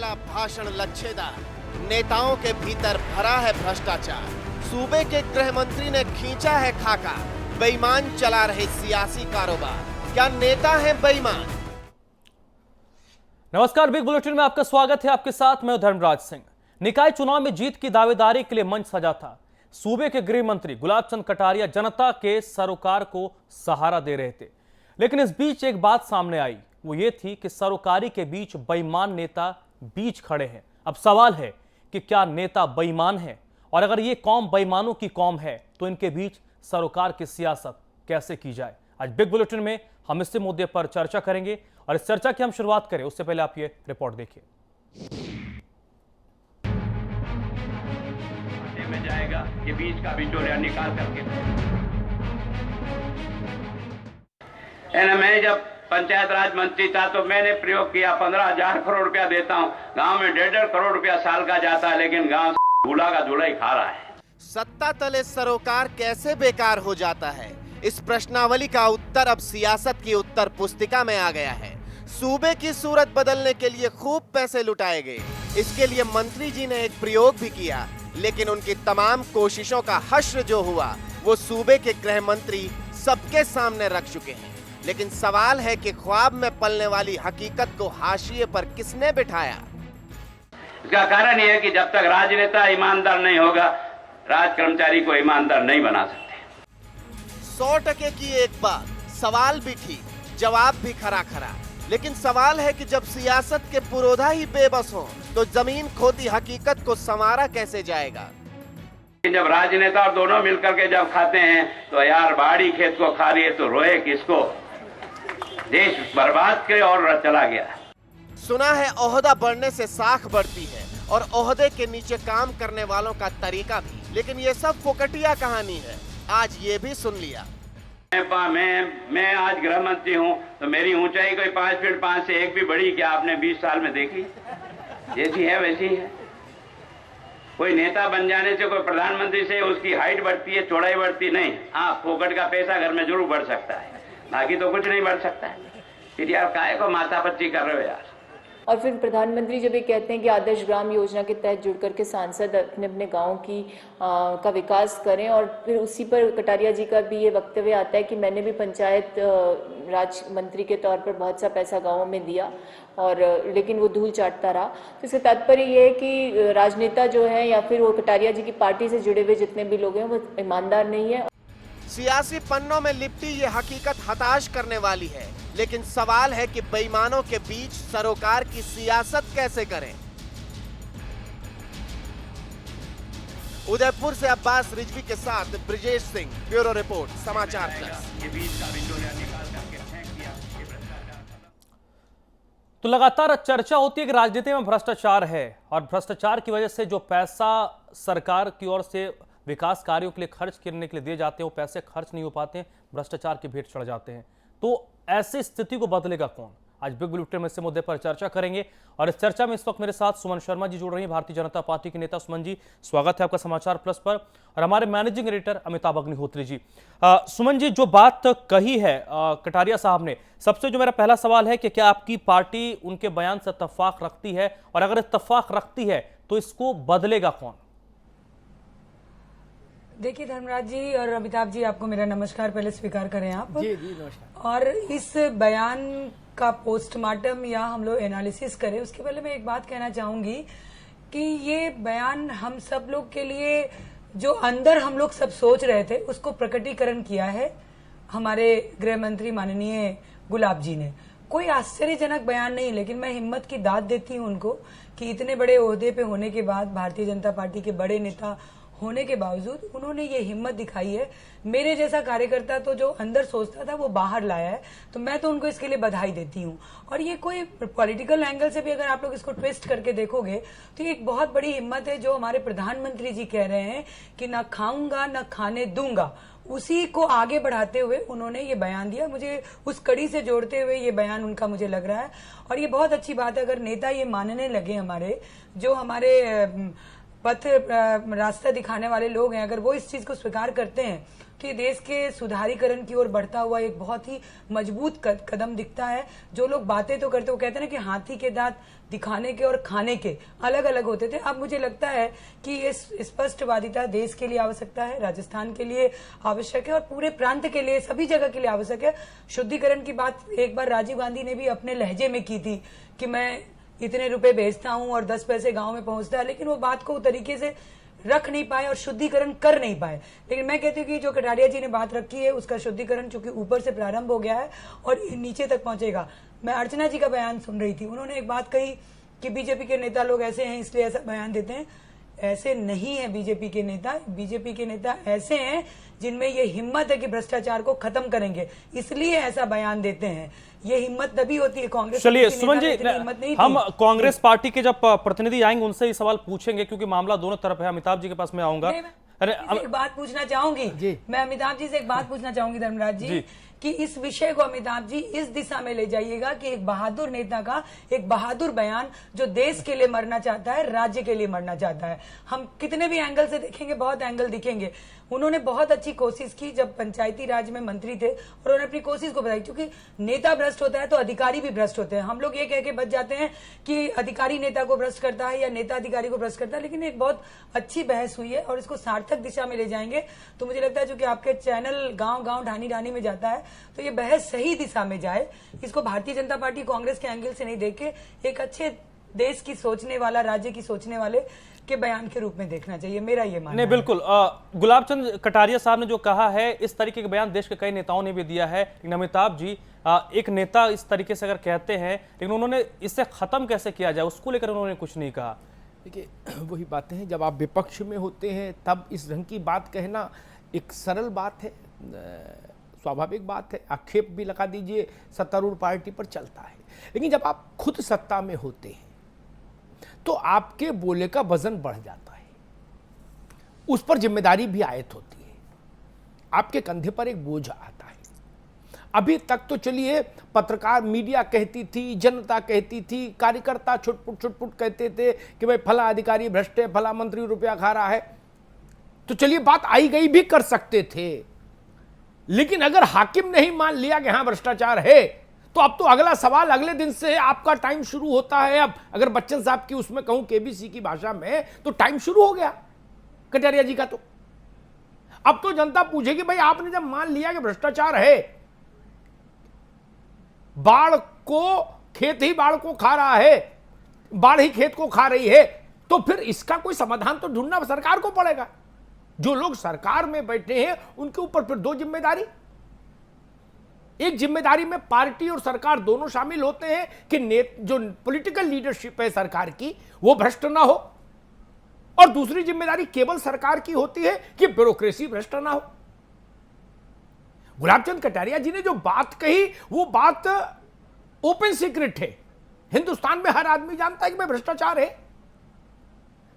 चला भाषण लच्छेदार, नेताओं के भीतर भरा है भ्रष्टाचार। सूबे के गृह मंत्री ने खींचा है खाका, बेईमान चला रहे सियासी कारोबार। क्या नेता है बेईमान? नमस्कार, बिग बुलेटिन में आपका स्वागत है। आपके साथ मैं धर्मराज सिंह। निकाय चुनाव में जीत की दावेदारी के लिए मंच सजा था। सूबे के गृह मंत्री गुलाब चंद कटारिया जनता के सरोकार को सहारा दे रहे थे, लेकिन इस बीच एक बात सामने आई। वो ये थी कि सरोकारी के बीच बेईमान नेता बीच खड़े हैं। अब सवाल है कि क्या नेता बेईमान है, और अगर ये कौम बेईमानों की कौम है तो इनके बीच सरोकार की सियासत कैसे की जाए। आज बिग बुलेटिन में हम इस मुद्दे पर चर्चा करेंगे, और इस चर्चा की हम शुरुआत करें उससे पहले आप ये रिपोर्ट देखिए। में जाएगा कि बीच का बिचौलिया निकाल करके। मैं जब पंचायत राज मंत्री था तो मैंने प्रयोग किया, 15,000 करोड़ रुपया देता हूं, गांव में 1.5 करोड़ रुपया साल का जाता है, लेकिन गांव झूला का झूला ही खा रहा है। सत्ता तले सरोकार कैसे बेकार हो जाता है, इस प्रश्नावली का उत्तर अब सियासत की उत्तर पुस्तिका में आ गया है। सूबे की सूरत बदलने के लिए खूब पैसे लुटाए गए। इसके लिए मंत्री जी ने एक प्रयोग भी किया, लेकिन उनकी तमाम कोशिशों का हश्र जो हुआ वो सूबे के गृह मंत्री सबके सामने रख चुके हैं। लेकिन सवाल है कि ख्वाब में पलने वाली हकीकत को हाशिए पर किसने बिठाया? इसका कारण यह है कि जब तक राजनेता ईमानदार नहीं होगा, राज कर्मचारी को ईमानदार नहीं बना सकते। 100% की एक बात, सवाल भी ठीक, जवाब भी खरा खरा। लेकिन सवाल है कि जब सियासत के पुरोधा ही बेबस हो तो जमीन खोदी हकीकत को संवारा कैसे जाएगा? जब राजनेता और दोनों मिलकर के जब खाते हैं तो यार बाड़ी खेत को खा रही है तो रोए किसको। देश बर्बाद के और चला गया। सुना है ओहदा बढ़ने से साख बढ़ती है, और ओहदे के नीचे काम करने वालों का तरीका भी। लेकिन ये सब फोकटिया कहानी है। आज ये भी सुन लिया। मैं आज गृह मंत्री हूँ तो मेरी ऊंचाई कोई 5 फीट 5 से 1 भी बढ़ी क्या आपने 20 साल में देखी? जैसी है वैसी है। कोई नेता बन जाने से, कोई प्रधानमंत्री से उसकी हाइट बढ़ती है, चौड़ाई बढ़ती नहीं। हाँ, फोकट का पैसा घर में जरूर बढ़ सकता है, बाकी तो कुछ नहीं बढ़ सकता है। फिर यार काहे को माथापच्ची कर रहे हो यार? और फिर प्रधानमंत्री जब ये कहते हैं कि आदर्श ग्राम योजना के तहत जुड़कर के सांसद अपने अपने गाँव की का विकास करें, और फिर उसी पर कटारिया जी का भी ये वक्तव्य आता है कि मैंने भी पंचायत राज मंत्री के तौर पर बहुत सा पैसा गाँवों में दिया, और लेकिन वो धूल चाटता रहा। तो इसका तात्पर्य ये है कि राजनेता जो है या फिर वो कटारिया जी की पार्टी से जुड़े हुए जितने भी लोग हैं वो ईमानदार नहीं है। सियासी पन्नों में लिपटी ये हकीकत हताश करने वाली है। लेकिन सवाल है कि बेईमानों के बीच सरोकार की सियासत कैसे करें? उदयपुर से अब्बास रिजवी के साथ ब्रिजेश सिंह, ब्यूरो रिपोर्ट, समाचार प्लस। तो लगातार चर्चा होती है कि राजनीति में भ्रष्टाचार है, और भ्रष्टाचार की वजह से जो पैसा सरकार की ओर से विकास कार्यों के लिए खर्च करने के लिए दिए जाते हैं वो पैसे खर्च नहीं हो पाते हैं, भ्रष्टाचार की भेंट चढ़ जाते हैं। तो ऐसी स्थिति को बदलेगा कौन? आज बिग बुलेटिन में इस मुद्दे पर चर्चा करेंगे, और इस चर्चा में इस वक्त मेरे साथ सुमन शर्मा जी जुड़ रही हैं, भारतीय जनता पार्टी के नेता। सुमन जी, स्वागत है आपका समाचार प्लस पर। और हमारे मैनेजिंग एडिटर अमिताभ अग्निहोत्री जी। सुमन जी, जो बात कही है कटारिया साहब ने, सबसे जो मेरा पहला सवाल है कि क्या आपकी पार्टी उनके बयान से इत्तेफाक रखती है, और अगर इत्तेफाक रखती है तो इसको बदलेगा कौन? देखिए धर्मराज जी और अमिताभ जी, आपको मेरा नमस्कार पहले स्वीकार करें आप। जी नमस्कार। और इस बयान का पोस्टमार्टम या हम लोग एनालिसिस करें उसके पहले मैं एक बात कहना चाहूंगी कि ये बयान हम सब लोग के लिए, जो अंदर हम लोग सब सोच रहे थे, उसको प्रकटीकरण किया है हमारे गृह मंत्री माननीय गुलाब जी ने। कोई आश्चर्यजनक बयान नहीं, लेकिन मैं हिम्मत की दाद देती हूँ उनको कि इतने बड़े ओहदे पे होने के बाद, भारतीय जनता पार्टी के बड़े नेता होने के बावजूद उन्होंने ये हिम्मत दिखाई है। मेरे जैसा कार्यकर्ता तो जो अंदर सोचता था वो बाहर लाया है, तो मैं तो उनको इसके लिए बधाई देती हूँ। और ये कोई पॉलिटिकल एंगल से भी अगर आप लोग इसको ट्विस्ट करके देखोगे तो ये एक बहुत बड़ी हिम्मत है जो हमारे प्रधानमंत्री जी कह रहे हैं कि ना खाऊंगा ना खाने दूंगा, उसी को आगे बढ़ाते हुए उन्होंने ये बयान दिया। मुझे उस कड़ी से जोड़ते हुए ये बयान उनका मुझे लग रहा है, और ये बहुत अच्छी बात है अगर नेता ये मानने लगे, हमारे जो हमारे पथ रास्ता दिखाने वाले लोग हैं, अगर वो इस चीज को स्वीकार करते हैं कि देश के सुधारीकरण की ओर बढ़ता हुआ एक बहुत ही मजबूत कदम दिखता है। जो लोग बातें तो करते, वो कहते हैं ना कि हाथी के दांत दिखाने के और खाने के अलग अलग होते थे। अब मुझे लगता है कि ये स्पष्टवादिता देश के लिए आवश्यकता है, राजस्थान के लिए आवश्यक है और पूरे प्रांत के लिए, सभी जगह के लिए आवश्यक है। शुद्धिकरण की बात एक बार राजीव गांधी ने भी अपने लहजे में की थी कि मैं इतने रुपए भेजता हूं और 10 पैसे गांव में पहुंचता है, लेकिन वो बात को तरीके से रख नहीं पाए और शुद्धिकरण कर नहीं पाए। लेकिन मैं कहती हूँ कि जो कटारिया जी ने बात रखी है, उसका शुद्धिकरण चूंकि ऊपर से प्रारंभ हो गया है और नीचे तक पहुंचेगा। मैं अर्चना जी का बयान सुन रही थी, उन्होंने एक बात कही कि बीजेपी के नेता लोग ऐसे हैं इसलिए ऐसा बयान देते हैं। ऐसे नहीं है बीजेपी के नेता। बीजेपी के नेता ऐसे हैं जिनमें ये हिम्मत है कि भ्रष्टाचार को खत्म करेंगे, इसलिए ऐसा बयान देते हैं। ये हिम्मत तभी होती है कांग्रेस। चलिए सुमन जी, हम कांग्रेस पार्टी के जब प्रतिनिधि आएंगे उनसे ही सवाल पूछेंगे, क्योंकि मामला दोनों तरफ है। अमिताभ जी के पास मैं आऊंगा। अरे एक बात पूछना चाहूंगी, मैं अमिताभ जी से एक बात पूछना चाहूंगी धर्मराज जी कि इस विषय को अमिताभ जी इस दिशा में ले जाइएगा कि एक बहादुर नेता का एक बहादुर बयान, जो देश के लिए मरना चाहता है, राज्य के लिए मरना चाहता है। हम कितने भी एंगल से देखेंगे, बहुत एंगल दिखेंगे। उन्होंने बहुत अच्छी कोशिश की जब पंचायती राज में मंत्री थे और उन्होंने अपनी कोशिश को बताई, क्योंकि नेता भ्रष्ट होता है तो अधिकारी भी भ्रष्ट होते हैं। हम लोग ये कह के बच जाते हैं कि अधिकारी नेता को भ्रष्ट करता है या नेता अधिकारी को भ्रष्ट करता है, लेकिन एक बहुत अच्छी बहस हुई है और इसको सार्थक दिशा में ले जाएंगे। तो मुझे लगता है चूंकि आपके चैनल गांव गांव ढानी ढानी में जाता है, तो ये बहस सही दिशा में जाए। इसको भारतीय जनता पार्टी कांग्रेस के एंगल से नहीं देखे, एक अच्छे देश की सोचने वाला, राज्य की सोचने वाले के बयान के रूप में देखना चाहिए। मेरा ये मानना नहीं, बिल्कुल। गुलाब चंद कटारिया साहब ने जो कहा है, इस तरीके के बयान देश के कई नेताओं ने भी दिया है। लेकिन अमिताभ जी, एक नेता इस तरीके से अगर कहते हैं, लेकिन उन्होंने इससे खत्म कैसे किया जाए उसको लेकर उन्होंने कुछ नहीं कहा। देखिए, वही बातें हैं, जब आप विपक्ष में होते हैं तब इस ढंग की बात कहना एक सरल बात है, स्वाभाविक बात है। आक्षेप भी लगा दीजिए, सत्तारूढ़ पार्टी पर चलता है। लेकिन जब आप खुद सत्ता में होते हैं तो आपके बोले का वजन बढ़ जाता है, उस पर जिम्मेदारी भी आयत होती है, आपके कंधे पर एक बोझ आता है। अभी तक तो चलिए पत्रकार, मीडिया कहती थी, जनता कहती थी, कार्यकर्ता छुटपुट कहते थे कि भाई फला अधिकारी भ्रष्ट है, फला मंत्री रुपया खा रहा है, तो चलिए बात आई गई भी कर सकते थे। लेकिन अगर हाकिम नहीं मान लिया कि हां भ्रष्टाचार है, तो अब तो अगला सवाल अगले दिन से आपका टाइम शुरू होता है। अब अगर बच्चन साहब की उसमें कहूं केबीसी की भाषा में, तो टाइम शुरू हो गया कटारिया जी का। तो अब तो जनता पूछेगी, भाई आपने जब मान लिया कि भ्रष्टाचार है, बाढ़ को खेत ही बाढ़ को खा रहा है, बाढ़ ही खेत को खा रही है, तो फिर इसका कोई समाधान तो ढूंढना सरकार को पड़ेगा। जो लोग सरकार में बैठे हैं उनके ऊपर फिर दो जिम्मेदारी, एक जिम्मेदारी में पार्टी और सरकार दोनों शामिल होते हैं कि जो पॉलिटिकल लीडरशिप है सरकार की वो भ्रष्ट ना हो, और दूसरी जिम्मेदारी केवल सरकार की होती है कि ब्यूरोक्रेसी भ्रष्ट ना हो। गुलाबचंद कटारिया जी ने जो बात कही वो बात ओपन सीक्रेट है, हिंदुस्तान में हर आदमी जानता है कि भाई भ्रष्टाचार है।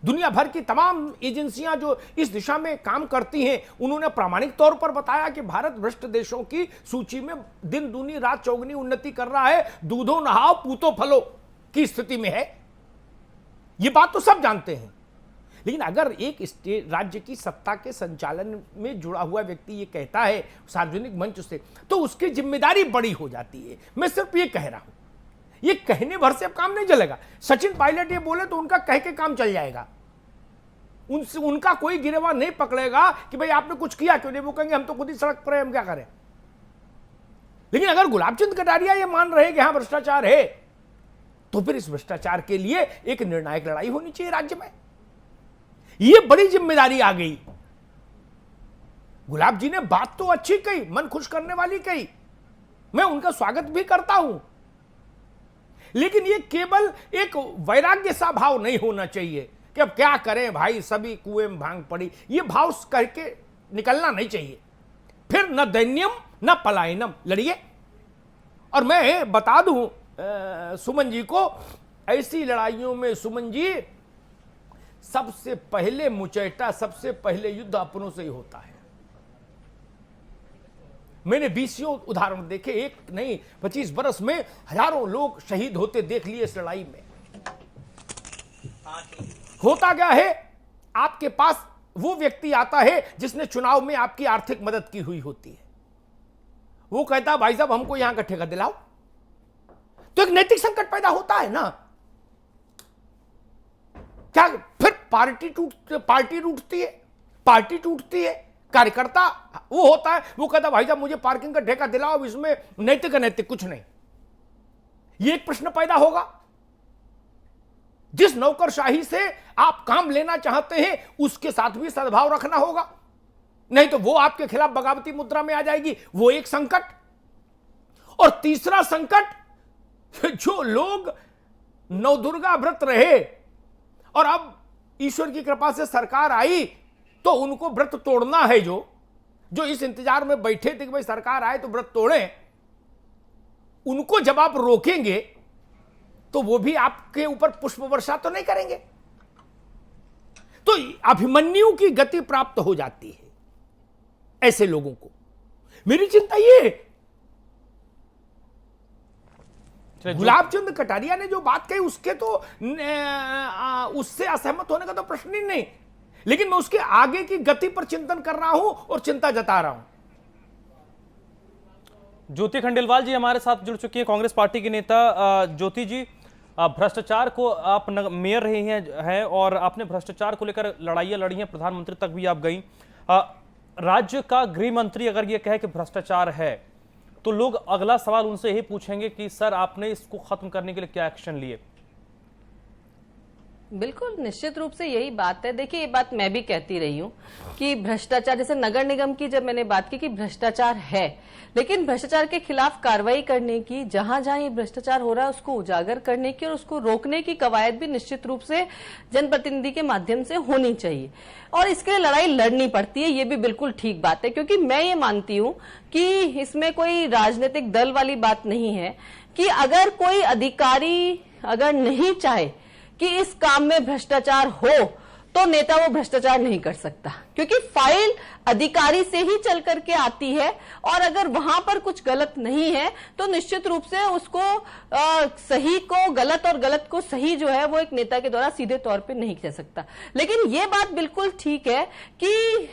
दुनिया भर की तमाम एजेंसियां जो इस दिशा में काम करती हैं, उन्होंने प्रामाणिक तौर पर बताया कि भारत भ्रष्ट देशों की सूची में दिन दूनी रात चौगुनी उन्नति कर रहा है, दूधो नहाओ पूतो फलो की स्थिति में है। यह बात तो सब जानते हैं। लेकिन अगर एक राज्य की सत्ता के संचालन में जुड़ा हुआ व्यक्ति ये कहता है सार्वजनिक मंच से, तो उसकी जिम्मेदारी बड़ी हो जाती है। मैं सिर्फ ये कह रहा हूं, ये कहने भर से अब काम नहीं चलेगा। सचिन पायलट ये बोले तो उनका कह के काम चल जाएगा, उनका कोई गिरेबान नहीं पकड़ेगा कि भाई आपने कुछ किया क्यों नहीं। वो कहेंगे हम तो खुद ही सड़क पर हैं, हम क्या करें। लेकिन अगर गुलाबचंद कटारिया ये मान रहे कि हाँ भ्रष्टाचार है, तो फिर इस भ्रष्टाचार के लिए एक निर्णायक लड़ाई होनी चाहिए राज्य में। ये बड़ी जिम्मेदारी आ गई। गुलाब जी ने बात तो अच्छी कही, मन खुश करने वाली कही, मैं उनका स्वागत भी करता हूं, लेकिन ये केवल एक वैराग्य सा भाव नहीं होना चाहिए कि अब क्या करें भाई, सभी कुएं में भांग पड़ी, ये भाव करके निकलना नहीं चाहिए। फिर न दैन्यम न पलायनम, लड़िए। और मैं बता दूं सुमन जी को, ऐसी लड़ाइयों में सुमन जी सबसे पहले मुचैटा, सबसे पहले युद्ध अपनों से ही होता है। मैंने 20 उदाहरण देखे, एक नहीं 25 बरस में हजारों लोग शहीद होते देख लिए इस लड़ाई में। होता क्या है, आपके पास वो व्यक्ति आता है जिसने चुनाव में आपकी आर्थिक मदद की हुई होती है, वो कहता है भाई साहब हमको यहां का ठेका दिलाओ, तो एक नैतिक संकट पैदा होता है ना। क्या फिर पार्टी टूटती है, कार्यकर्ता वो होता है, वो कहता भाई साहब मुझे पार्किंग का ठेका दिलाओ, इसमें नैतिक अनैतिक कुछ नहीं। ये एक प्रश्न पैदा होगा। जिस नौकरशाही से आप काम लेना चाहते हैं उसके साथ भी सद्भाव रखना होगा, नहीं तो वो आपके खिलाफ बगावती मुद्रा में आ जाएगी, वो एक संकट। और तीसरा संकट, जो लोग नवदुर्गा व्रत रहे और अब ईश्वर की कृपा से सरकार आई तो उनको व्रत तोड़ना है, जो इस इंतजार में बैठे थे कि भाई सरकार आए तो व्रत तोड़ें, उनको जब आप रोकेंगे तो वो भी आपके ऊपर पुष्प वर्षा तो नहीं करेंगे। तो अभिमन्यु की गति प्राप्त हो जाती है ऐसे लोगों को। मेरी चिंता ये है, गुलाबचंद कटारिया ने जो बात कही उसके तो उससे असहमत होने का तो प्रश्न ही नहीं, लेकिन मैं उसके आगे की गति पर चिंतन कर रहा हूं और चिंता जता रहा हूं। ज्योति खंडेलवाल जी हमारे साथ जुड़ चुकी है, कांग्रेस पार्टी की नेता। ज्योति जी, भ्रष्टाचार को आप मेयर रही हैं और आपने भ्रष्टाचार को लेकर लड़ाइयां लड़ी हैं, प्रधानमंत्री तक भी आप गई। राज्य का गृह मंत्री अगर ये कहे कि भ्रष्टाचार है तो लोग अगला सवाल उनसे यही पूछेंगे कि सर आपने इसको खत्म करने के लिए क्या एक्शन लिए? बिल्कुल, निश्चित रूप से यही बात है। देखिए, ये बात मैं भी कहती रही हूँ कि भ्रष्टाचार, जैसे नगर निगम की जब मैंने बात की कि भ्रष्टाचार है, लेकिन भ्रष्टाचार के खिलाफ कार्रवाई करने की, जहां जहां ये भ्रष्टाचार हो रहा है उसको उजागर करने की और उसको रोकने की कवायद भी निश्चित रूप से जनप्रतिनिधि के माध्यम से होनी चाहिए और इसके लिए लड़ाई लड़नी पड़ती है। ये भी बिल्कुल ठीक बात है, क्योंकि मैं ये मानती हूँ कि इसमें कोई राजनीतिक दल वाली बात नहीं है कि अगर कोई अधिकारी अगर नहीं चाहे कि इस काम में भ्रष्टाचार हो तो नेता वो भ्रष्टाचार नहीं कर सकता, क्योंकि फाइल अधिकारी से ही चल करके आती है और अगर वहां पर कुछ गलत नहीं है तो निश्चित रूप से उसको सही को गलत और गलत को सही जो है वो एक नेता के द्वारा सीधे तौर पे नहीं कह सकता। लेकिन ये बात बिल्कुल ठीक है कि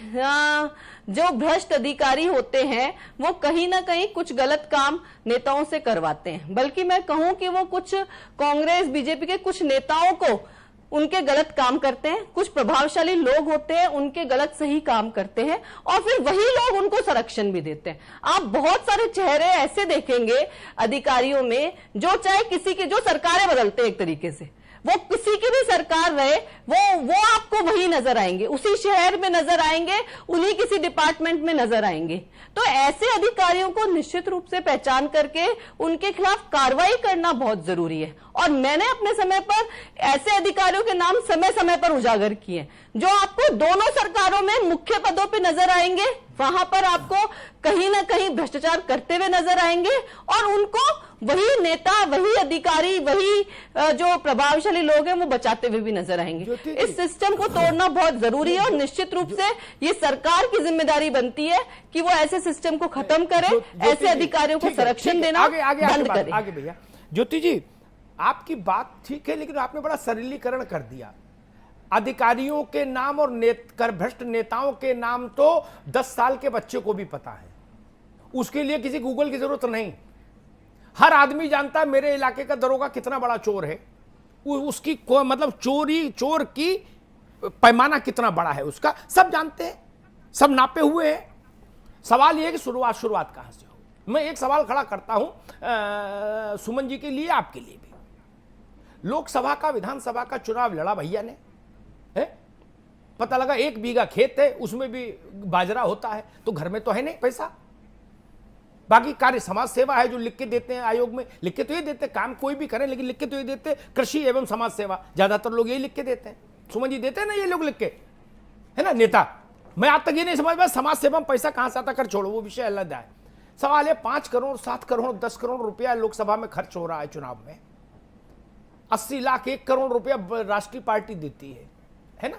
जो भ्रष्ट अधिकारी होते हैं वो कहीं ना कहीं कुछ गलत काम नेताओं से करवाते हैं, बल्कि मैं कहूं कि वो कुछ कांग्रेस बीजेपी के कुछ नेताओं को उनके गलत काम करते हैं, कुछ प्रभावशाली लोग होते हैं उनके गलत सही काम करते हैं और फिर वही लोग उनको संरक्षण भी देते हैं। आप बहुत सारे चेहरे ऐसे देखेंगे अधिकारियों में जो चाहे किसी के, जो सरकारें बदलते हैं एक तरीके से, वो किसी की भी सरकार रहे वो आपको वही नजर आएंगे, उसी शहर में नजर आएंगे, उन्हीं किसी डिपार्टमेंट में नजर आएंगे। तो ऐसे अधिकारियों को निश्चित रूप से पहचान करके उनके खिलाफ कार्रवाई करना बहुत जरूरी है और मैंने अपने समय पर ऐसे अधिकारियों के नाम समय समय पर उजागर किए जो आपको दोनों सरकारों में मुख्य पदों पे नजर आएंगे, वहां पर आपको कहीं ना कहीं भ्रष्टाचार करते हुए नजर आएंगे और उनको वही नेता, वही अधिकारी, वही जो प्रभावशाली लोग हैं वो बचाते हुए भी नजर आएंगे। इस सिस्टम को तोड़ना बहुत जरूरी है और निश्चित रूप से ये सरकार की जिम्मेदारी बनती है कि वो ऐसे सिस्टम को खत्म करे, ऐसे अधिकारियों को संरक्षण देना बंद करे। आगे भैया, ज्योति जी आपकी बात ठीक है, लेकिन आपने बड़ा सरलीकरण कर दिया। अधिकारियों के नाम और भ्रष्ट नेताओं के नाम तो 10 साल के बच्चे को भी पता है, उसके लिए किसी गूगल की जरूरत नहीं। हर आदमी जानता है मेरे इलाके का दरोगा कितना बड़ा चोर है, उसकी मतलब चोर की पैमाना कितना बड़ा है उसका सब जानते हैं, सब नापे हुए हैं। सवाल यह है कि शुरुआत कहां से हो। मैं एक सवाल खड़ा करता हूं सुमन जी के लिए, आपके लिए भी। लोकसभा का, विधानसभा का चुनाव लड़ा भैया ने, पता लगा 1 बीघा खेत है, उसमें भी बाजरा होता है, तो घर में तो है नहीं पैसा। बाकी कार्य समाज सेवा है जो लिख के देते हैं आयोग में, लिख के तो ये देते, काम कोई भी करें लेकिन लिख के तो ये देते, कृषि एवं समाज सेवा ज्यादातर लोग यही लिख के देते हैं। सुमन जी देते हैं ना ये लोग लिख के, है ना नेता। मैं आज तक ये नहीं समझ पाया समाज सेवा में पैसा कहां से आता, कर छोड़ो वो विषय अलग है। सवाल है 5 करोड़ 7 करोड़ 10 करोड़ रुपया लोकसभा में खर्च हो रहा है चुनाव में, 80 लाख 1 करोड़ रुपया राष्ट्रीय पार्टी देती है ना।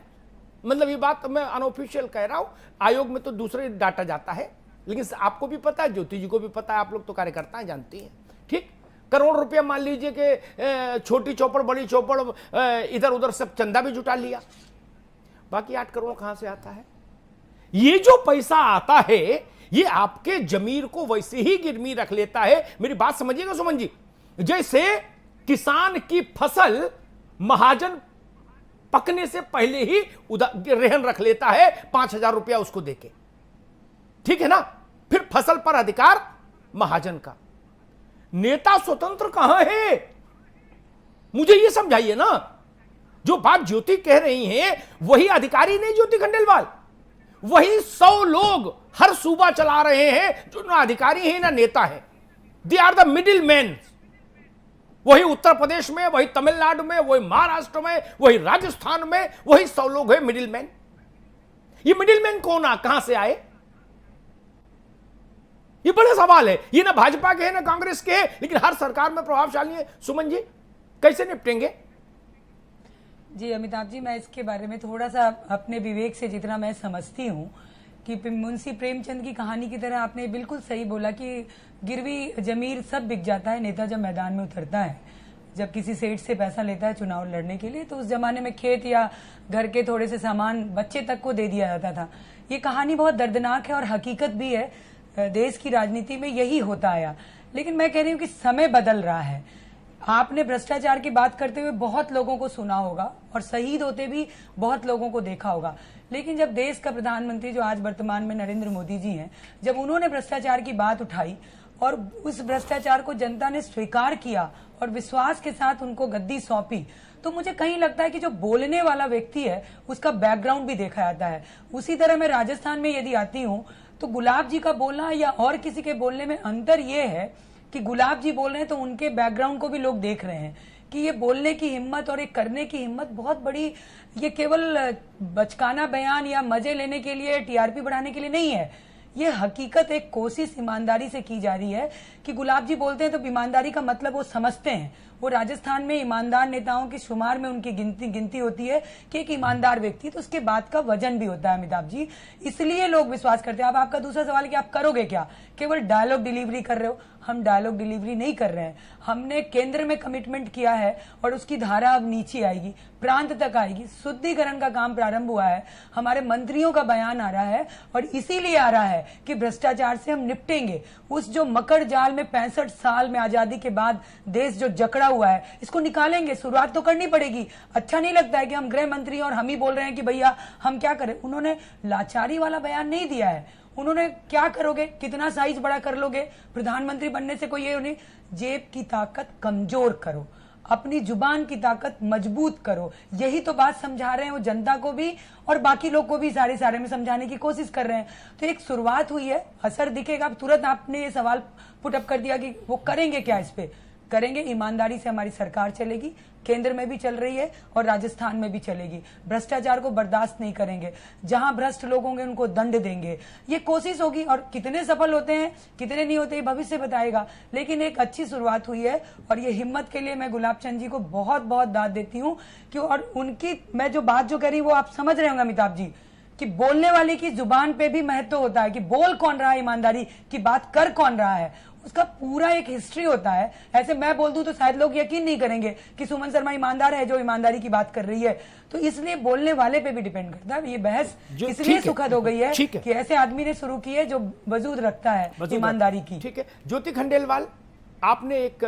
मतलब ये बात मैं अनऑफिशियल कह रहा हूं, आयोग में तो दूसरे डाटा जाता है, लेकिन आपको भी पता है, ज्योति जी को भी पता है, आप लोग तो कार्यकर्ता हैं, जानती हैं। ठीक, करोड़ रुपया मान लीजिए कि छोटी चौपड़ बड़ी चौपड़ इधर उधर सब चंदा भी जुटा लिया। बाकी 8 करोड़ कहां से आता है? ये जो पैसा आता है ये आपके जमीर को वैसे ही गिरवी रख लेता है। मेरी बात समझिएगा सुमन जी, जैसे किसान की फसल महाजन पकने से पहले ही रहन रख लेता है 5,000 रुपया उसको देके, ठीक है ना, फिर फसल पर अधिकार महाजन का। नेता स्वतंत्र कहां है? मुझे ये समझाइए ना। जो बात ज्योति कह रही हैं वही अधिकारी नहीं ज्योति खंडेलवाल, वही 100 लोग हर सूबा चला रहे हैं जो ना अधिकारी हैं ना नेता हैं। They are the middle man. वही उत्तर प्रदेश में, वही तमिलनाडु में, वही महाराष्ट्र में, वही राजस्थान में, वही 100 लोग हैं मिडिल मैन। ये मिडिल मैन कौन कहां से आए? ये बड़ा सवाल है। ये ना भाजपा के हैं ना कांग्रेस के हैं, लेकिन हर सरकार में प्रभावशाली है। सुमन जी कैसे निपटेंगे? जी अमिताभ जी, मैं इसके बारे में थोड़ा सा अपने विवेक से जितना मैं समझती हूँ कि मुंशी प्रेमचंद की कहानी की तरह आपने बिल्कुल सही बोला कि गिरवी जमीर सब बिक जाता है नेता जब मैदान में उतरता है। जब किसी सेठ से पैसा लेता है चुनाव लड़ने के लिए, तो उस जमाने में खेत या घर के थोड़े से सामान बच्चे तक को दे दिया जाता था। ये कहानी बहुत दर्दनाक है और हकीकत भी है। देश की राजनीति में यही होता आया। लेकिन मैं कह रही हूँ कि समय बदल रहा है। आपने भ्रष्टाचार की बात करते हुए बहुत लोगों को सुना होगा और शहीद होते भी बहुत लोगों को देखा होगा। लेकिन जब देश का प्रधानमंत्री जो आज वर्तमान में नरेंद्र मोदी जी हैं, जब उन्होंने भ्रष्टाचार की बात उठाई और उस भ्रष्टाचार को जनता ने स्वीकार किया और विश्वास के साथ उनको गद्दी सौंपी, तो मुझे कहीं लगता है कि जो बोलने वाला व्यक्ति है उसका बैकग्राउंड भी देखा जाता है। उसी तरह मैं राजस्थान में यदि आती हूँ तो गुलाब जी का बोलना या और किसी के बोलने में अंतर ये है कि गुलाब जी बोल रहे हैं तो उनके बैकग्राउंड को भी लोग देख रहे हैं कि ये बोलने की हिम्मत और ये करने की हिम्मत बहुत बड़ी, ये केवल बचकाना बयान या मजे लेने के लिए, टीआरपी बढ़ाने के लिए नहीं है। ये हकीकत एक कोशिश ईमानदारी से की जा रही है कि गुलाब जी बोलते हैं तो ईमानदारी का मतलब वो समझते हैं। वो राजस्थान में ईमानदार नेताओं के शुमार में उनकी गिनती होती है कि एक ईमानदार व्यक्ति, तो उसके बात का वजन भी होता है अमिताभ जी, इसलिए लोग विश्वास करते हैं। अब आपका दूसरा सवाल है कि आप करोगे क्या? केवल डायलॉग डिलीवरी कर रहे हो। हम डायलॉग डिलीवरी नहीं कर रहे हैं। हमने केंद्र में कमिटमेंट किया है और उसकी धारा अब नीचे आएगी, प्रांत तक आएगी। शुद्धिकरण का काम प्रारंभ हुआ है। हमारे मंत्रियों का बयान आ रहा है और इसीलिए आ रहा है कि भ्रष्टाचार से हम निपटेंगे। उस जो मकर जाल में 65 साल में आजादी के बाद देश जो जकड़ा हुआ है, इसको निकालेंगे। शुरुआत तो करनी पड़ेगी। अच्छा नहीं लगता है कि हम गृह मंत्री और हम ही बोल रहे हैं कि भैया हम क्या करें। उन्होंने लाचारी वाला बयान नहीं दिया है। उन्होंने क्या करोगे, कितना साइज बड़ा कर लोगे, प्रधानमंत्री बनने से कोई ये नहीं। जेब की ताकत कमजोर करो, अपनी जुबान की ताकत मजबूत करो। यही तो बात समझा रहे हैं वो जनता को भी और बाकी लोग को भी सारे में समझाने की कोशिश कर रहे हैं। तो एक शुरुआत हुई है, असर दिखेगा। तुरंत आपने ये सवाल पुटअप कर दिया कि वो करेंगे क्या। इस पे करेंगे, ईमानदारी से हमारी सरकार चलेगी, केंद्र में भी चल रही है और राजस्थान में भी चलेगी। भ्रष्टाचार को बर्दाश्त नहीं करेंगे। जहां भ्रष्ट लोग होंगे उनको दंड देंगे। ये कोशिश होगी और कितने सफल होते हैं कितने नहीं होते भविष्य बताएगा। लेकिन एक अच्छी शुरुआत हुई है और ये हिम्मत के लिए मैं गुलाब चंद जी को बहुत बहुत दाद देती हूँ कि और उनकी मैं जो बात जो कह रही हूँ वो आप समझ रहे होंगे अमिताभ जी कि बोलने वाले की जुबान पे भी महत्व होता है कि बोल कौन रहा है, ईमानदारी की बात कर कौन रहा है, उसका पूरा एक हिस्ट्री होता है। ऐसे मैं बोल दूं तो शायद लोग यकीन नहीं करेंगे कि सुमन शर्मा ईमानदार है जो ईमानदारी की बात कर रही है। तो इसलिए बोलने वाले पे भी डिपेंड करता है। ये बहस इसलिए सुखद हो गई है कि ऐसे आदमी ने शुरू की है जो वजूद रखता है ईमानदारी की। ठीक है, ज्योति खंडेलवाल, आपने एक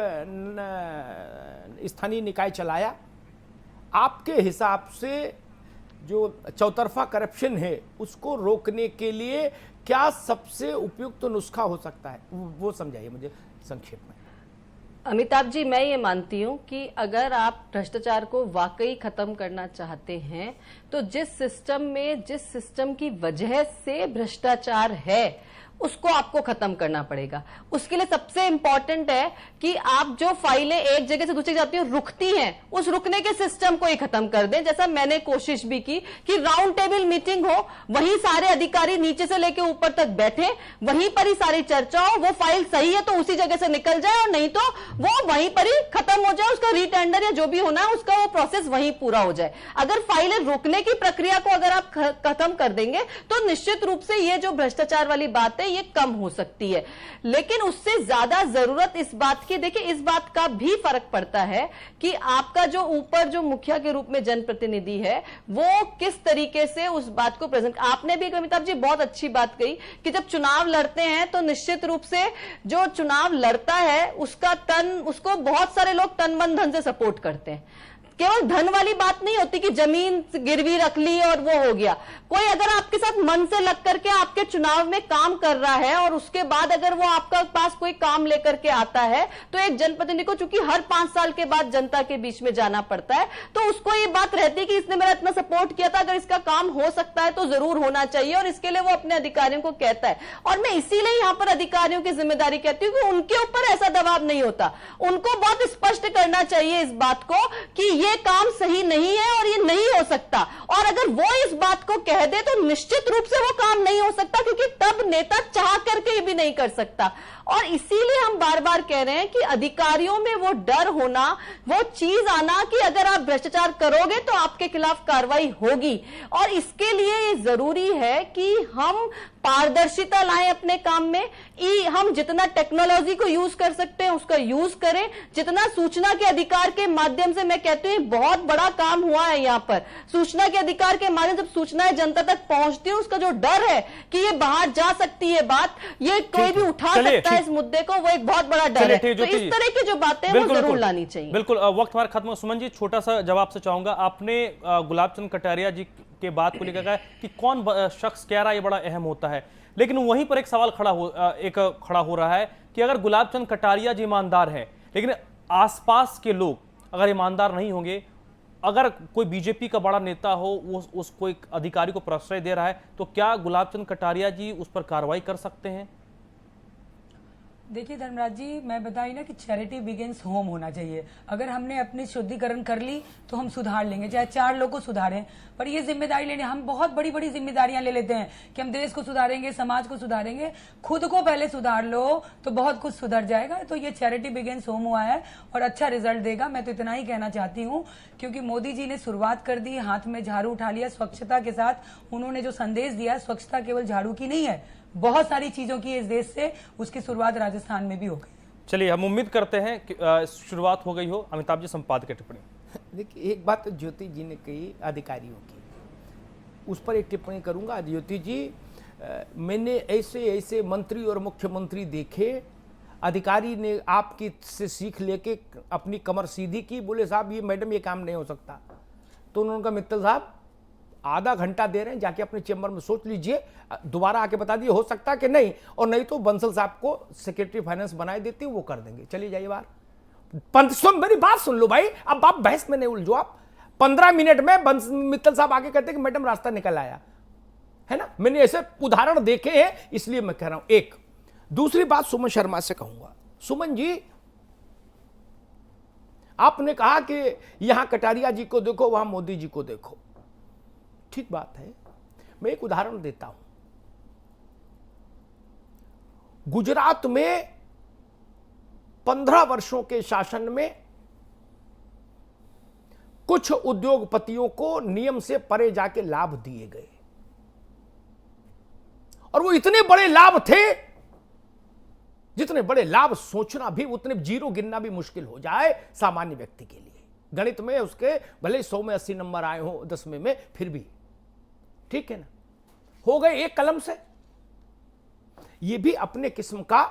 स्थानीय निकाय चलाया। आपके हिसाब से जो चौतरफा करप्शन है उसको रोकने के लिए क्या सबसे उपयुक्त नुस्खा हो सकता है, वो समझाइए मुझे संक्षेप में। अमिताभ जी, मैं ये मानती हूँ कि अगर आप भ्रष्टाचार को वाकई खत्म करना चाहते हैं तो जिस सिस्टम की वजह से भ्रष्टाचार है उसको आपको खत्म करना पड़ेगा। उसके लिए सबसे इंपॉर्टेंट है कि आप जो फाइलें एक जगह से दूसरी जाती हैं रुकती हैं, उस रुकने के सिस्टम को ही खत्म कर दें। जैसा मैंने कोशिश भी की कि राउंड टेबल मीटिंग हो, वहीं सारे अधिकारी नीचे से लेकर ऊपर तक बैठे, वहीं पर ही सारी चर्चा हो। वो फाइल सही है तो उसी जगह से निकल जाए और नहीं तो वो वहीं पर ही खत्म हो जाए। उसका रीटेंडर या जो भी होना है उसका वो प्रोसेस वहीं पूरा हो जाए। अगर फाइलें रोकने की प्रक्रिया को अगर आप खत्म कर देंगे तो निश्चित रूप से ये जो भ्रष्टाचार वाली बात है ये कम हो सकती है। लेकिन उससे ज्यादा जरूरत इस बात की, देखिए इस बात का भी फर्क पड़ता है कि आपका जो ऊपर जो मुखिया के रूप में जनप्रतिनिधि है वो किस तरीके से उस बात को प्रेजेंट। आपने भी अमिताभ जी बहुत अच्छी बात कही कि जब चुनाव लड़ते हैं तो निश्चित रूप से जो चुनाव लड़ता है उसको बहुत सारे लोग तन मन धन से सपोर्ट करते हैं। केवल धन वाली बात नहीं होती कि जमीन गिरवी रख ली और वो हो गया। कोई अगर आपके साथ मन से लग करके आपके चुनाव में काम कर रहा है और उसके बाद अगर वो आपका पास कोई काम लेकर के आता है तो एक जनप्रतिनिधि को चूंकि हर 5 साल के बाद जनता के बीच में जाना पड़ता है तो उसको ये बात रहती है कि इसने मेरा इतना सपोर्ट किया था, अगर इसका काम हो सकता है तो जरूर होना चाहिए, और इसके लिए वो अपने अधिकारियों को कहता है। और मैं इसीलिए यहां पर अधिकारियों की जिम्मेदारी कहती हूँ कि उनके ऊपर ऐसा दबाव नहीं होता, उनको बहुत स्पष्ट करना चाहिए इस बात को कि ये काम सही नहीं है और ये नहीं हो सकता। और अगर वो इस बात को कह दे तो निश्चित रूप से वो काम नहीं हो सकता, क्योंकि तब नेता चाह करके भी नहीं कर सकता। और इसीलिए हम बार बार कह रहे हैं कि अधिकारियों में वो डर होना, वो चीज आना कि अगर आप भ्रष्टाचार करोगे तो आपके खिलाफ कार्रवाई होगी। और इसके लिए ये जरूरी है कि हम पारदर्शिता लाएं अपने काम में। हम जितना टेक्नोलॉजी को यूज कर सकते हैं उसका यूज करें, जितना सूचना के अधिकार के माध्यम से, मैं कहती हूँ बहुत बड़ा काम हुआ है यहाँ पर। सूचना के अधिकार के माध्यम से जब सूचनाएं जनता तक पहुंचती है, उसका जो डर है कि ये बाहर जा सकती है बात, ये कोई भी उठा सकता है इस मुद्दे को, वो एक बहुत बड़ा डर है। तो इस तरह की जो बातें हैं वो जरूर लानी चाहिए। बिल्कुल, वक्त हमारा खत्म। सुमन जी, छोटा सा जवाब से चाहूंगा, आपने गुलाब चंद कटारिया जी के बात को लेकर कहा कि कौन शख्स कह रहा है ये बड़ा अहम होता है, लेकिन वहीं पर एक सवाल खड़ा हो रहा है कि अगर गुलाब चंद कटारिया जी ईमानदार हैं, लेकिन आसपास के लोग अगर ईमानदार नहीं होंगे, अगर कोई बीजेपी का बड़ा नेता हो वो उसको एक अधिकारी को प्रश्रय दे रहा है, तो क्या गुलाब चंद कटारिया जी उस पर कार्रवाई कर सकते हैं? देखिए धर्मराज जी, मैं बताई ना कि चैरिटी बिगिंस होम होना चाहिए। अगर हमने अपनी शुद्धिकरण कर ली तो हम सुधार लेंगे, चाहे 4 लोग को सुधारें। पर ये जिम्मेदारी लेने, हम बहुत बड़ी बड़ी जिम्मेदारियां ले लेते हैं कि हम देश को सुधारेंगे, समाज को सुधारेंगे। खुद को पहले सुधार लो तो बहुत कुछ सुधर जाएगा। तो ये चैरिटी बिगिंस होम हुआ है और अच्छा रिजल्ट देगा, मैं तो इतना ही कहना चाहती हूँ। क्योंकि मोदी जी ने शुरुआत कर दी, हाथ में झाड़ू उठा लिया, स्वच्छता के साथ उन्होंने जो संदेश दिया, स्वच्छता केवल झाड़ू की नहीं है, बहुत सारी चीजों की इस देश से उसकी शुरुआत राजस्थान में भी हो गई। चलिए, हम उम्मीद करते हैं कि शुरुआत हो गई हो। अमिताभ जी, संपादकीय टिप्पणी। देखिए, एक बात ज्योति जी ने कही अधिकारियों की, उस पर एक टिप्पणी करूंगा। ज्योति जी, मैंने ऐसे ऐसे मंत्री और मुख्यमंत्री देखे, अधिकारी ने आपकी से सीख लेके अपनी कमर सीधी की, बोले साहब ये मैडम ये काम नहीं हो सकता। तो उन्होंने कहा मित्तल साहब आधा घंटा दे रहे हैं, जाके अपने चेंबर में सोच लीजिए, दोबारा आके बता दिए हो सकता कि नहीं, और नहीं तो बंसल साहब को सेक्रेटरी फाइनेंस बनाए देती वो कर देंगे, चलिए जाइए बाहर। मेरी बात सुन लो भाई, अब आप बहस में नहीं उलझो। आप 15 मिनट में मित्तल साहब आके कहते कि मैडम रास्ता निकल आया है ना। मैंने ऐसे उदाहरण देखे हैं, इसलिए मैं कह रहा हूं। एक दूसरी बात सुमन शर्मा से कहूंगा। सुमन जी, आपने कहा कि यहां कटारिया जी को देखो, वहां मोदी जी को देखो, ठीक बात है। मैं एक उदाहरण देता हूं। गुजरात में 15 वर्षों के शासन में कुछ उद्योगपतियों को नियम से परे जाके लाभ दिए गए, और वो इतने बड़े लाभ थे जितने बड़े लाभ सोचना भी, उतने जीरो गिनना भी मुश्किल हो जाए सामान्य व्यक्ति के लिए। गणित में उसके भले 100 में 80 नंबर आए हो, 10वें में, फिर भी ठीक है ना, हो गए एक कलम से। ये भी अपने किस्म का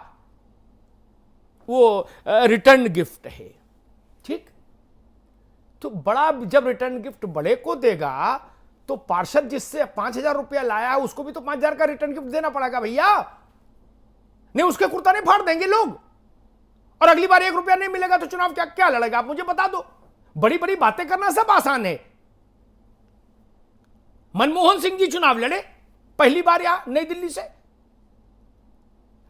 वो रिटर्न गिफ्ट है, ठीक। तो बड़ा जब रिटर्न गिफ्ट बड़े को देगा तो पार्षद जिससे 5,000 रुपया लाया उसको भी तो 5,000 का रिटर्न गिफ्ट देना पड़ेगा भैया, नहीं उसके कुर्ता नहीं फाड़ देंगे लोग। और अगली बार 1 रुपया नहीं मिलेगा तो चुनाव क्या क्या लड़ेगा, आप मुझे बता दो। बड़ी बड़ी बातें करना सब आसान है। मनमोहन सिंह जी चुनाव लड़े पहली बार यहां नई दिल्ली से,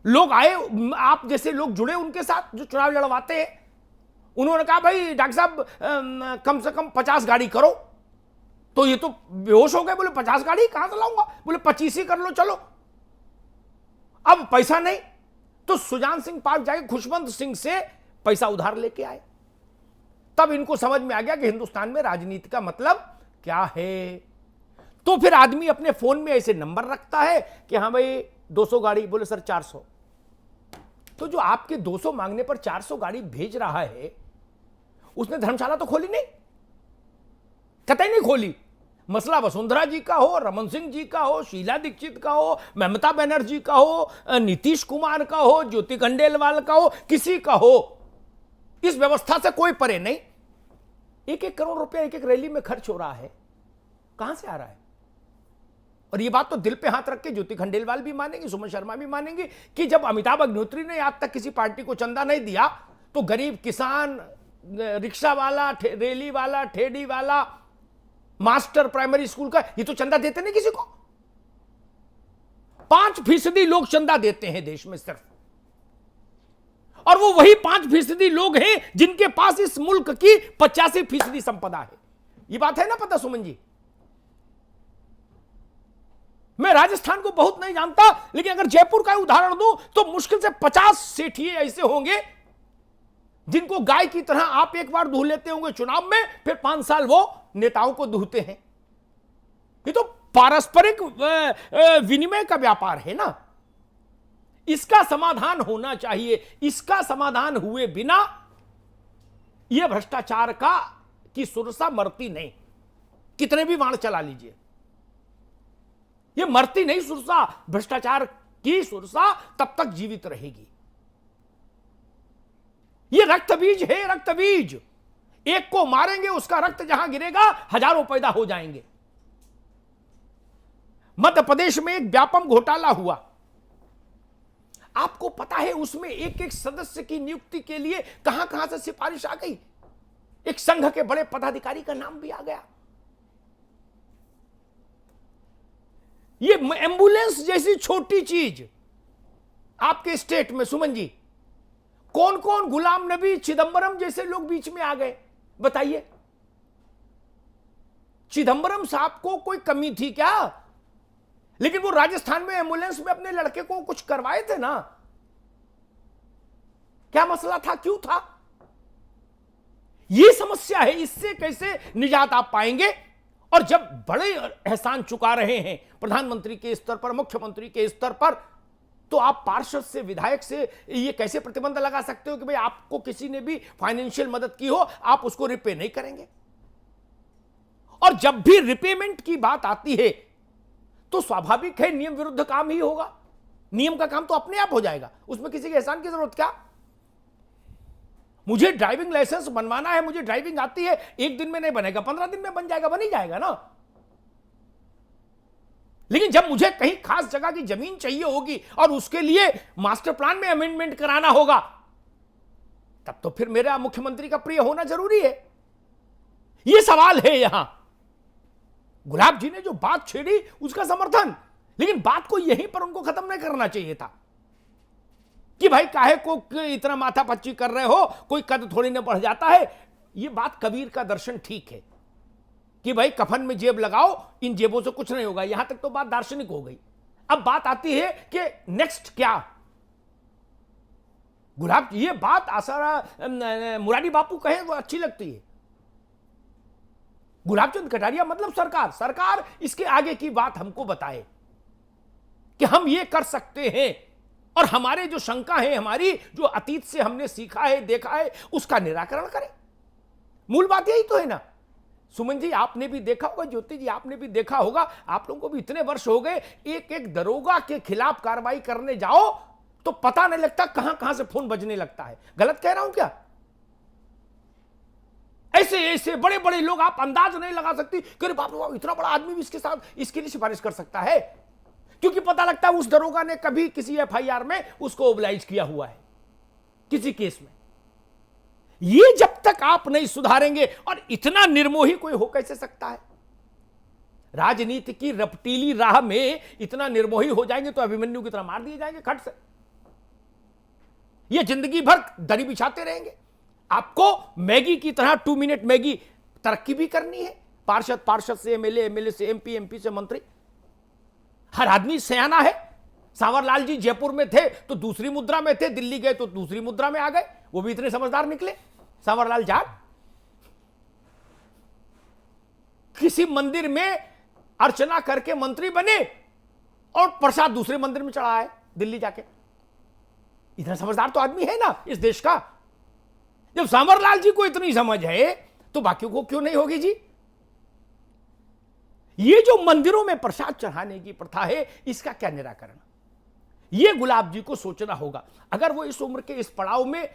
लोग आए, आप जैसे लोग जुड़े उनके साथ जो चुनाव लड़वाते हैं। उन्होंने कहा भाई डॉक्टर साहब कम से कम 50 गाड़ी करो, तो ये तो बेहोश हो गए, बोले 50 गाड़ी कहां से लाऊंगा, बोले 25 ही कर लो चलो। अब पैसा नहीं तो सुजान सिंह पार्क जाके खुशवंत सिंह से पैसा उधार लेके आए। तब इनको समझ में आ गया कि हिंदुस्तान में राजनीति का मतलब क्या है। तो फिर आदमी अपने फोन में ऐसे नंबर रखता है कि हाँ भाई 200 गाड़ी, बोले सर 400। तो जो आपके 200 मांगने पर 400 गाड़ी भेज रहा है, उसने धर्मशाला तो खोली नहीं, कतई नहीं खोली। मसला वसुंधरा जी का हो, रमन सिंह जी का हो, शीला दीक्षित का हो, ममता बनर्जी का हो, नीतीश कुमार का हो, ज्योति खंडेलवाल का हो, किसी का हो, इस व्यवस्था से कोई परे नहीं। 1-1 करोड़ रुपया एक रैली में खर्च हो रहा है, कहां से आ रहा है? और ये बात तो दिल पे हाथ रख के ज्योति खंडेलवाल भी मानेंगे, सुमन शर्मा भी मानेंगे कि जब अमिताभ अग्निहोत्री ने आज तक किसी पार्टी को चंदा नहीं दिया, तो गरीब किसान, रिक्शा वाला, रेली वाला, ठेडी वाला, मास्टर प्राइमरी स्कूल का, ये तो चंदा देते नहीं किसी को। 5% लोग चंदा देते हैं देश में सिर्फ, और वो वही 5% लोग हैं जिनके पास इस मुल्क की 85% संपदा है। ये बात है ना पता सुमन जी? मैं राजस्थान को बहुत नहीं जानता, लेकिन अगर जयपुर का उदाहरण दूं तो मुश्किल से 50 सेठिए ऐसे होंगे जिनको गाय की तरह आप एक बार दूह लेते होंगे चुनाव में, फिर 5 साल वो नेताओं को दूहते हैं। ये तो पारस्परिक विनिमय का व्यापार है ना। इसका समाधान होना चाहिए। इसका समाधान हुए बिना यह भ्रष्टाचार की सुरसा मरती नहीं। कितने भी बाण चला लीजिए, यह मरती नहीं सुरसा। भ्रष्टाचार की सुरसा तब तक जीवित रहेगी। यह रक्त बीज है, रक्त बीज। एक को मारेंगे, उसका रक्त जहां गिरेगा हजारों पैदा हो जाएंगे। मध्य प्रदेश में एक व्यापम घोटाला हुआ, आपको पता है उसमें एक एक सदस्य की नियुक्ति के लिए कहां कहां से सिफारिश आ गई। एक संघ के बड़े पदाधिकारी का नाम भी आ गया। ये एम्बुलेंस जैसी छोटी चीज आपके स्टेट में सुमन जी, कौन कौन, गुलाम नबी, चिदंबरम जैसे लोग बीच में आ गए, बताइए। चिदंबरम साहब को कोई कमी थी क्या? लेकिन वो राजस्थान में एम्बुलेंस में अपने लड़के को कुछ करवाए थे ना। क्या मसला था, क्यों था? ये समस्या है। इससे कैसे निजात आप पाएंगे? और जब बड़े एहसान चुका रहे हैं प्रधानमंत्री के स्तर पर, मुख्यमंत्री के स्तर पर, तो आप पार्षद से, विधायक से ये कैसे प्रतिबंध लगा सकते हो कि भाई आपको किसी ने भी फाइनेंशियल मदद की हो, आप उसको रिपे नहीं करेंगे? और जब भी रिपेमेंट की बात आती है तो स्वाभाविक है नियम विरुद्ध काम ही होगा। नियम का काम तो अपने आप हो जाएगा, उसमें किसी के एहसान की जरूरत क्या? मुझे ड्राइविंग लाइसेंस बनवाना है, मुझे ड्राइविंग आती है, 1 दिन में नहीं बनेगा, 15 दिन में बन जाएगा, बन ही जाएगा ना। लेकिन जब मुझे कहीं खास जगह की जमीन चाहिए होगी और उसके लिए मास्टर प्लान में अमेंडमेंट कराना होगा, तब तो फिर मेरा मुख्यमंत्री का प्रिय होना जरूरी है। यह सवाल है यहां। गुलाब जी ने जो बात छेड़ी उसका समर्थन, लेकिन बात को यहीं पर उनको खत्म नहीं करना चाहिए था कि भाई काहे को इतना माथा पच्ची कर रहे हो, कोई कद थोड़ी ना बढ़ जाता है। यह बात कबीर का दर्शन ठीक है कि भाई कफन में जेब लगाओ, इन जेबों से कुछ नहीं होगा। यहां तक तो बात दार्शनिक हो गई। अब बात आती है कि नेक्स्ट क्या। गुलाब ये बात आसारा मुरारी बापू कहे वो अच्छी लगती है। गुलाबचंद कटारिया मतलब सरकार इसके आगे की बात हमको बताए कि हम ये कर सकते हैं, और हमारे जो शंका है, हमारी जो अतीत से हमने सीखा है, देखा है, उसका निराकरण करें। मूल बात यही तो है ना। सुमन जी आपने भी देखा होगा, ज्योति जी आपने भी देखा होगा, आप लोगों को भी इतने वर्ष हो गए, एक एक दरोगा के खिलाफ कार्रवाई करने जाओ तो पता नहीं लगता कहां कहां से फोन बजने लगता है। गलत कह रहा हूं क्या? ऐसे ऐसे बड़े बड़े लोग, आप अंदाज नहीं लगा सकती कि अरे बाप रे बाप, इतना बड़ा आदमी भी इसके साथ इसके लिए सिफारिश कर सकता है, क्योंकि पता लगता है उस दरोगा ने कभी किसी एफआईआर में उसको ओबलाइज किया हुआ है किसी केस में। ये जब तक आप नहीं सुधारेंगे, और इतना निर्मोही कोई हो कैसे सकता है? राजनीति की रपटीली राह में इतना निर्मोही हो जाएंगे तो अभिमन्यु की तरह मार दिए जाएंगे खट से। ये जिंदगी भर दरी बिछाते रहेंगे। आपको मैगी की तरह 2 मिनट मैगी तरक्की भी करनी है। पार्षद से एमएलए से एमपी से मंत्री, हर आदमी सयाना है। सांवरलाल जी जयपुर में थे तो दूसरी मुद्रा में थे, दिल्ली गए तो दूसरी मुद्रा में आ गए, वो भी इतने समझदार निकले। सांवरलाल जाट किसी मंदिर में अर्चना करके मंत्री बने, और प्रसाद दूसरे मंदिर में चढ़ा है दिल्ली जाके। इतना समझदार तो आदमी है ना इस देश का। जब सांवरलाल जी को इतनी समझ है तो बाकियों को क्यों नहीं होगी जी। ये जो मंदिरों में प्रसाद चढ़ाने की प्रथा है, इसका क्या निराकरण, ये गुलाब जी को सोचना होगा। अगर वो इस उम्र के इस पड़ाव में,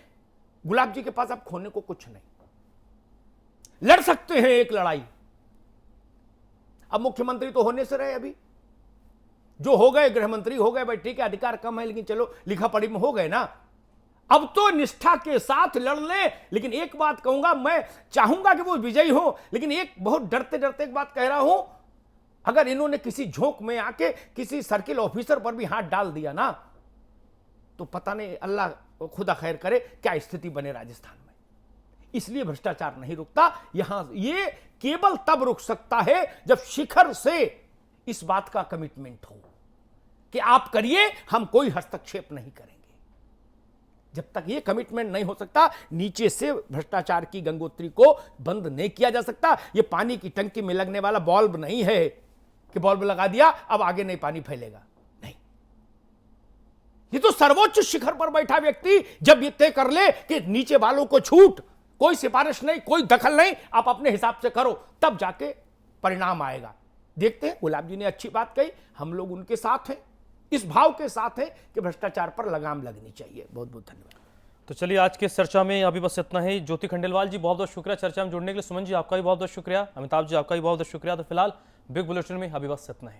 गुलाब जी के पास अब खोने को कुछ नहीं, लड़ सकते हैं एक लड़ाई। अब मुख्यमंत्री तो होने से रहे, अभी जो हो गए गृह मंत्री हो गए, भाई ठीक है अधिकार कम है लेकिन चलो लिखा पढ़ी में हो गए ना। अब तो निष्ठा के साथ लड़ ले। लेकिन एक बात कहूंगा, मैं चाहूंगा कि वो विजयी हो, लेकिन एक बहुत डरते डरते एक बात कह रहा हूं, अगर इन्होंने किसी झोंक में आके किसी सर्किल ऑफिसर पर भी हाथ डाल दिया ना, तो पता नहीं, अल्लाह खुदा खैर करे, क्या स्थिति बने राजस्थान में। इसलिए भ्रष्टाचार नहीं रुकता यहां। ये केवल तब रुक सकता है जब शिखर से इस बात का कमिटमेंट हो कि आप करिए, हम कोई हस्तक्षेप नहीं करेंगे। जब तक ये कमिटमेंट नहीं हो सकता, नीचे से भ्रष्टाचार की गंगोत्री को बंद नहीं किया जा सकता। ये पानी की टंकी में लगने वाला बल्ब नहीं है कि बल्ब लगा दिया अब आगे नहीं पानी फैलेगा, नहीं। ये तो सर्वोच्च शिखर पर बैठा व्यक्ति जब ये तय कर ले कि नीचे वालों को छूट, कोई सिफारिश नहीं, कोई दखल नहीं, आप अपने हिसाब से करो, तब जाके परिणाम आएगा। देखते हैं, गुलाब जी ने अच्छी बात कही, हम लोग उनके साथ हैं, इस भाव के साथ हैं कि भ्रष्टाचार पर लगाम लगनी चाहिए। बहुत बहुत धन्यवाद। तो चलिए आज के इस चर्चा में अभी बस इतना ही। ज्योति खंडेलवाल जी बहुत बहुत शुक्रिया चर्चा में जुड़ने के लिए। सुमन जी आपका भी बहुत बहुत शुक्रिया। अमिताभ जी आपका भी बहुत बहुत शुक्रिया। तो फिलहाल बिग बुलेटिन में अभी बस इतना ही।